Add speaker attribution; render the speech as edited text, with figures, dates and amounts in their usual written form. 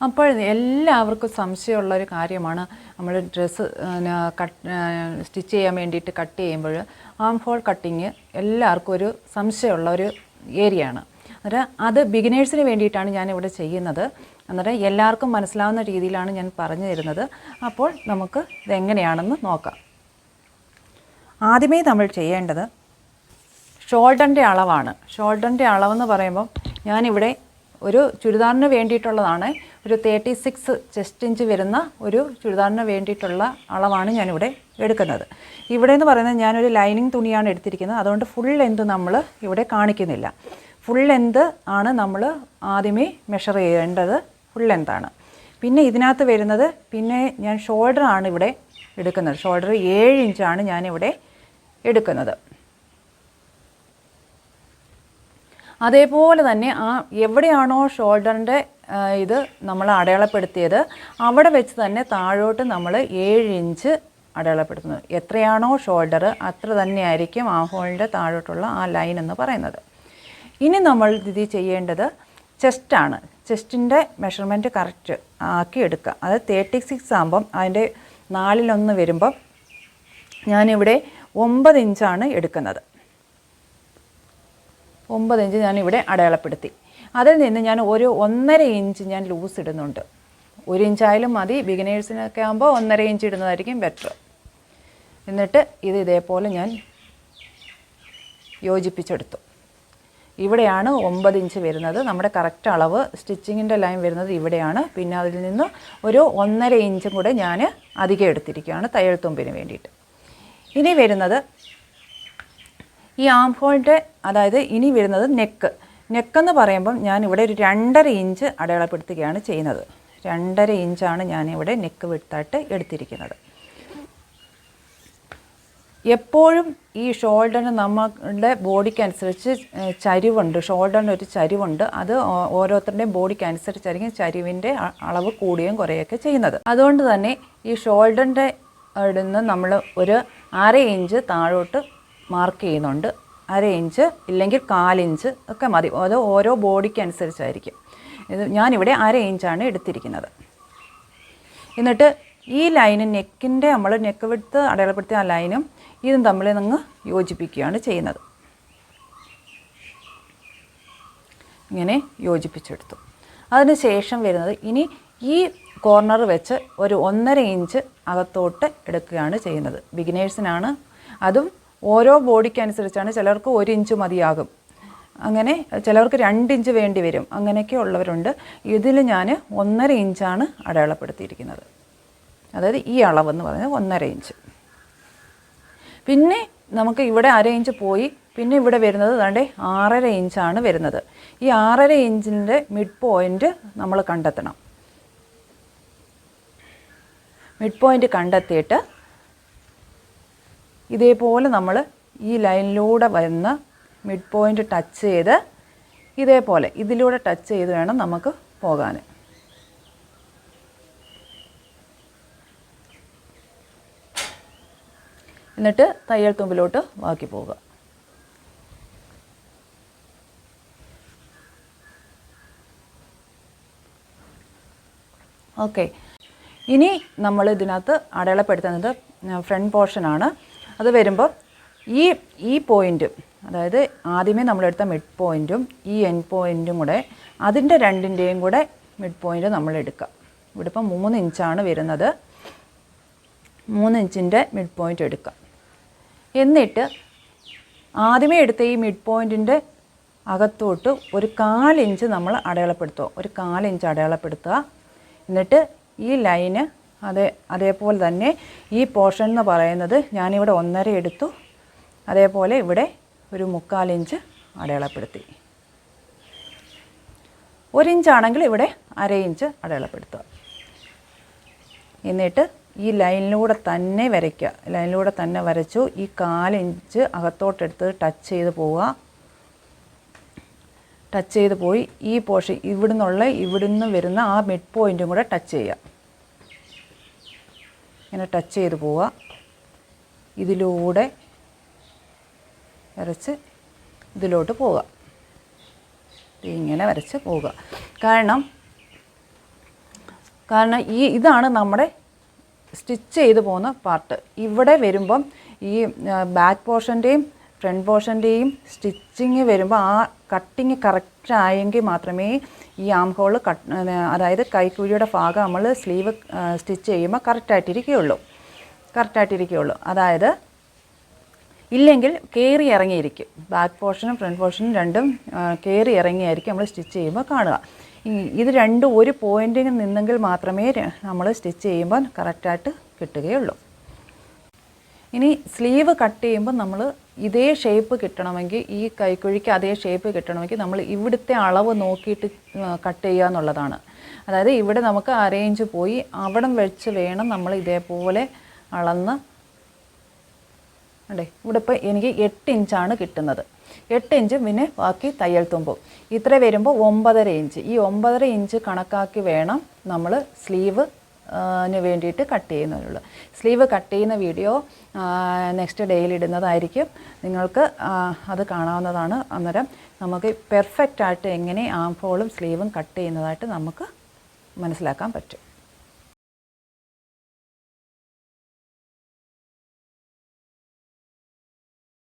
Speaker 1: അപ്പോൾ എല്ലാവർക്കും സംശയമുള്ളൊരു കാര്യമാണ് നമ്മൾ ഡ്രസ്സ് സ്റ്റിച്ച് ചെയ്യാൻ വേണ്ടിയിട്ട് കട്ട് ചെയ്യുമ്പോൾ ആം ഹോൾ കട്ടിങ് എല്ലാവർക്കും ഒരു സംശയമുള്ള ഒരു ഏരിയയാണ്. അന്നേരം അത് ബിഗിനേഴ്സിന് വേണ്ടിയിട്ടാണ് ഞാനിവിടെ ചെയ്യുന്നത്. അന്നേരം എല്ലാവർക്കും മനസ്സിലാവുന്ന രീതിയിലാണ് ഞാൻ പറഞ്ഞു തരുന്നത്. അപ്പോൾ നമുക്ക് ഇതെങ്ങനെയാണെന്ന് നോക്കാം. ആദ്യമേ നമ്മൾ ചെയ്യേണ്ടത് ഷോൾഡറിൻ്റെ അളവാണ്. ഷോൾഡറിൻ്റെ അളവെന്ന് പറയുമ്പം ഞാനിവിടെ ഒരു ചുരിദാറിന് വേണ്ടിയിട്ടുള്ളതാണ്. ഒരു 36 ചെസ്റ്റ് ഇഞ്ച് വരുന്ന ഒരു ചുരിദാറിന് വേണ്ടിയിട്ടുള്ള അളവാണ് ഞാനിവിടെ എടുക്കുന്നത്. ഇവിടെ എന്ന് പറയുന്നത് ഞാനൊരു ലൈനിങ് തുണിയാണ് എടുത്തിരിക്കുന്നത്. അതുകൊണ്ട് ഫുൾ ലെന്ത് നമ്മൾ ഇവിടെ കാണിക്കുന്നില്ല. ഫുൾ ലെന്ത് ആണ് നമ്മൾ ആദ്യമേ മെഷർ ചെയ്യേണ്ടത്. ഫുൾ ലെന്താണ്. പിന്നെ ഇതിനകത്ത് വരുന്നത് പിന്നെ ഞാൻ ഷോൾഡറാണ് ഇവിടെ എടുക്കുന്നത്. ഷോൾഡർ 7 ഇഞ്ചാണ് ഞാനിവിടെ എടുക്കുന്നത്. അതേപോലെ തന്നെ എവിടെയാണോ ഷോൾഡറിൻ്റെ ഇത് നമ്മൾ അടയാളപ്പെടുത്തിയത് അവിടെ വെച്ച് തന്നെ താഴോട്ട് നമ്മൾ 7 ഇഞ്ച് അടയാളപ്പെടുത്തുന്നത്. എത്രയാണോ ഷോൾഡർ അത്ര തന്നെയായിരിക്കും ആ ഹോളിൻ്റെ താഴോട്ടുള്ള ആ ലൈൻ എന്ന് പറയുന്നത്. ഇനി നമ്മൾ ഇത് ചെയ്യേണ്ടത് ചെസ്റ്റാണ്. ചെസ്റ്റിൻ്റെ മെഷർമെൻറ്റ് കറക്റ്റ് ആക്കി എടുക്കുക. അത് 36 ആകുമ്പം അതിൻ്റെ 4/1 വരുമ്പം ഞാനിവിടെ 9 ഇഞ്ചാണ് എടുക്കുന്നത്. 9 ഇഞ്ച് ഞാനിവിടെ അടയാളപ്പെടുത്തി. അതിൽ നിന്ന് ഞാൻ ഒരു 1.5 ഇഞ്ച് ഞാൻ ലൂസ് ഇടുന്നുണ്ട്. 1 ഇഞ്ചായാലും മതി. ബിഗിനേഴ്സിനൊക്കെ ആകുമ്പോൾ 1.5 ഇഞ്ച് ഇടുന്നതായിരിക്കും ബെറ്റർ. എന്നിട്ട് ഇതേപോലെ ഞാൻ യോജിപ്പിച്ചെടുത്തു. ഇവിടെയാണ് 9 ഇഞ്ച് വരുന്നത്. നമ്മുടെ കറക്റ്റ് അളവ് സ്റ്റിച്ചിങ്ങിൻ്റെ ലൈൻ വരുന്നത് ഇവിടെയാണ്. പിന്നെ അതിൽ നിന്ന് ഒരു 1.5 ഇഞ്ചും കൂടെ ഞാൻ അധികം എടുത്തിരിക്കുകയാണ് തയ്യൽ തുമ്പിന് വേണ്ടിയിട്ട്. ഇനി വരുന്നത് ഈ ആം ഹോളിൻ്റെ, അതായത് ഇനി വരുന്നത് നെക്കെന്ന് പറയുമ്പം ഞാനിവിടെ ഒരു 2.5 ഇഞ്ച് അടയാളപ്പെടുത്തുകയാണ് ചെയ്യുന്നത്. 2.5 ഇഞ്ചാണ് ഞാനിവിടെ നെക്ക് വിട്ടായിട്ട് എടുത്തിരിക്കുന്നത്. എപ്പോഴും ഈ ഷോൾഡറിന് നമ്മുടെ ബോഡിക്കനുസരിച്ച് ചരിവുണ്ട്. ഷോൾഡറിന് ഒരു ചരിവുണ്ട്. അത് ഓരോരുത്തരുടെയും ബോഡിക്ക് അനുസരിച്ചായിരിക്കും ചരിവിൻ്റെ അളവ് കൂടുകയും കുറയുകയൊക്കെ ചെയ്യുന്നത്. അതുകൊണ്ട് തന്നെ ഈ ഷോൾഡറിൻ്റെ നിന്ന് നമ്മൾ ഒരു 1/2 ഇഞ്ച് താഴോട്ട് മാർക്ക് ചെയ്യുന്നുണ്ട്. 1/2 ഇഞ്ച് ഇല്ലെങ്കിൽ 1/4 ഇഞ്ച് ഒക്കെ മതി. അത് ഓരോ ബോഡിക്ക് അനുസരിച്ചായിരിക്കും. ഞാനിവിടെ 1/2 ഇഞ്ചാണ് എടുത്തിരിക്കുന്നത്. എന്നിട്ട് ഈ ലൈനും നെക്കിൻ്റെ നമ്മൾ നെക്ക് വിട്ട് അടയാളപ്പെടുത്തിയ ആ ലൈനും ഇതും തമ്മിൽ അങ്ങ് യോജിപ്പിക്കുകയാണ് ചെയ്യുന്നത്. ഇങ്ങനെ യോജിപ്പിച്ചെടുത്തു. അതിന് ശേഷം വരുന്നത് ഇനി ഈ കോർണർ വെച്ച് ഒരു 1.5 ഇഞ്ച് അകത്തോട്ട് എടുക്കുകയാണ് ചെയ്യുന്നത്. ബിഗിനേഴ്സിനാണ്. അതും ഓരോ ബോഡിക്ക് അനുസരിച്ചാണ്. ചിലർക്ക് 1 ഇഞ്ച് മതിയാകും. അങ്ങനെ ചിലർക്ക് 2 ഇഞ്ച് വേണ്ടി വരും. അങ്ങനെയൊക്കെ ഉള്ളവരുണ്ട്. ഇതിൽ ഞാൻ 1.5 ഇഞ്ചാണ് അടയാളപ്പെടുത്തിയിരിക്കുന്നത്. അതായത് ഈ അളവെന്ന് പറയുന്നത് 1.5 ഇഞ്ച്. പിന്നെ നമുക്ക് ഇവിടെ 1/2 ഇഞ്ച് പോയി. പിന്നെ ഇവിടെ വരുന്നത് ദാണ്ടെ 6.5 ഇഞ്ചാണ് വരുന്നത്. ഈ 6.5 ഇഞ്ചിൻ്റെ മിഡ് പോയിൻ്റ് നമ്മൾ കണ്ടെത്തണം. മിഡ് പോയിൻ്റ് കണ്ടെത്തിയിട്ട് ഇതേപോലെ നമ്മൾ ഈ ലൈനിലൂടെ വരുന്ന മിഡ് പോയിൻ്റ് ടച്ച് ചെയ്ത് ഇതേപോലെ ഇതിലൂടെ ടച്ച് ചെയ്ത് വേണം നമുക്ക് പോകാൻ. എന്നിട്ട് തയ്യൽ തുമ്പിലോട്ട് ബാക്കി പോവുക. ഓക്കെ. ഇനി നമ്മൾ ഇതിനകത്ത് അടയാളപ്പെടുത്തുന്നത് ഫ്രണ്ട് പോർഷനാണ്. അത് വരുമ്പോൾ ഈ പോയിൻറ്റും, അതായത് ആദ്യമേ നമ്മളെടുത്ത മിഡ് പോയിൻറ്റും ഈ എൻഡ് പോയിൻറ്റും കൂടെ അതിൻ്റെ രണ്ടിൻ്റെയും കൂടെ മിഡ് പോയിൻറ്റ് നമ്മൾ എടുക്കുക. ഇവിടെ ഇപ്പം 3 ഇഞ്ചാണ് വരുന്നത്. 3 ഇഞ്ചിൻ്റെ മിഡ് പോയിൻറ്റ് എടുക്കുക. എന്നിട്ട് ആദ്യമേ എടുത്ത ഈ മിഡ് പോയിൻറ്റിൻ്റെ അകത്തോട്ട് ഒരു 1/4 ഇഞ്ച് നമ്മൾ അടയാളപ്പെടുത്തുക. ഒരു 1/4 ഇഞ്ച് അടയാളപ്പെടുത്തുക. എന്നിട്ട് ഈ ലൈന് അതേപോലെ തന്നെ ഈ പോർഷൻ എന്ന് പറയുന്നത് ഞാനിവിടെ 1.5 എടുത്തു. അതേപോലെ ഇവിടെ ഒരു 3/4 ഇഞ്ച് അടയാളപ്പെടുത്തി. 1 ഇഞ്ചാണെങ്കിൽ ഇവിടെ 1/2 ഇഞ്ച് അടയാളപ്പെടുത്തുക. എന്നിട്ട് ഈ ലൈനിലൂടെ തന്നെ വരയ്ക്കുക. ലൈനിലൂടെ തന്നെ വരച്ചു. ഈ 1/4 ഇഞ്ച് അകത്തോട്ടെടുത്ത് ടച്ച് ചെയ്ത് പോവുക. ടച്ച് ചെയ്ത് പോയി ഈ പോർഷൻ ഇവിടുന്ന് വരുന്ന ആ മിഡ് പോയിൻറ്റും കൂടെ ടച്ച് ചെയ്യുക. ഇങ്ങനെ ടച്ച് ചെയ്ത് പോവുക. ഇതിലൂടെ വരച്ച് ഇതിലോട്ട് പോവുക. ഇങ്ങനെ വരച്ച് പോവുക. കാരണം കാരണം ഇതാണ് നമ്മുടെ സ്റ്റിച്ച് ചെയ്ത് പോകുന്ന പാർട്ട്. ഇവിടെ വരുമ്പം ഈ ബാക്ക് പോർഷൻ്റെയും ഫ്രണ്ട് പോർഷൻ്റെയും സ്റ്റിച്ചിങ് വരുമ്പോൾ ആ കട്ടിങ് കറക്റ്റ് ആയെങ്കിൽ മാത്രമേ ഈ ആം ഹോൾ അതായത് കൈക്കുഴിയുടെ ഭാഗം നമ്മൾ സ്ലീവ് സ്റ്റിച്ച് ചെയ്യുമ്പോൾ കറക്റ്റായിട്ടിരിക്കുകയുള്ളൂ. അതായത് ഇല്ലെങ്കിൽ കയറി ഇറങ്ങിയിരിക്കും. ബാക്ക് പോർഷനും ഫ്രണ്ട് പോർഷനും രണ്ടും കയറി ഇറങ്ങിയായിരിക്കും നമ്മൾ സ്റ്റിച്ച് ചെയ്യുമ്പോൾ കാണുക. ഇത് രണ്ടും ഒരു പോയിൻറ്റിൽ നിന്നെങ്കിൽ മാത്രമേ നമ്മൾ സ്റ്റിച്ച് ചെയ്യുമ്പോൾ കറക്റ്റായിട്ട് കിട്ടുകയുള്ളൂ. ഇനി സ്ലീവ് കട്ട് ചെയ്യുമ്പോൾ നമ്മൾ ഇതേ ഷേപ്പ് കിട്ടണമെങ്കിൽ, ഈ കൈക്കുഴിക്ക് അതേ ഷേപ്പ് കിട്ടണമെങ്കിൽ നമ്മൾ ഇവിടുത്തെ അളവ് നോക്കിയിട്ട് കട്ട് ചെയ്യുക എന്നുള്ളതാണ്. അതായത് ഇവിടെ നമുക്ക് അറേഞ്ച് പോയി അവിടം വെച്ച് വേണം നമ്മൾ ഇതേപോലെ അളന്ന്. അതെ, ഇവിടെ ഇപ്പോൾ എനിക്ക് 8 ഇഞ്ചാണ് കിട്ടുന്നത്. 8 ഇഞ്ചും പിന്നെ ബാക്കി തയ്യൽ തുമ്പും ഇത്ര വരുമ്പോൾ 9.5 ഇഞ്ച്. ഈ 9.5 ഇഞ്ച് കണക്കാക്കി വേണം നമ്മൾ സ്ലീവ് വേണ്ടിയിട്ട് കട്ട് ചെയ്യുന്നതിനുള്ളൂ. സ്ലീവ് കട്ട് ചെയ്യുന്ന വീഡിയോ നെക്സ്റ്റ് ഡേയിൽ ഇടുന്നതായിരിക്കും. നിങ്ങൾക്ക് അത് കാണാവുന്നതാണ്. അന്നേരം നമുക്ക് പെർഫെക്റ്റായിട്ട് എങ്ങനെ ആം ഹോളും സ്ലീവും കട്ട് ചെയ്യുന്നതായിട്ട് നമുക്ക് മനസ്സിലാക്കാൻ പറ്റും.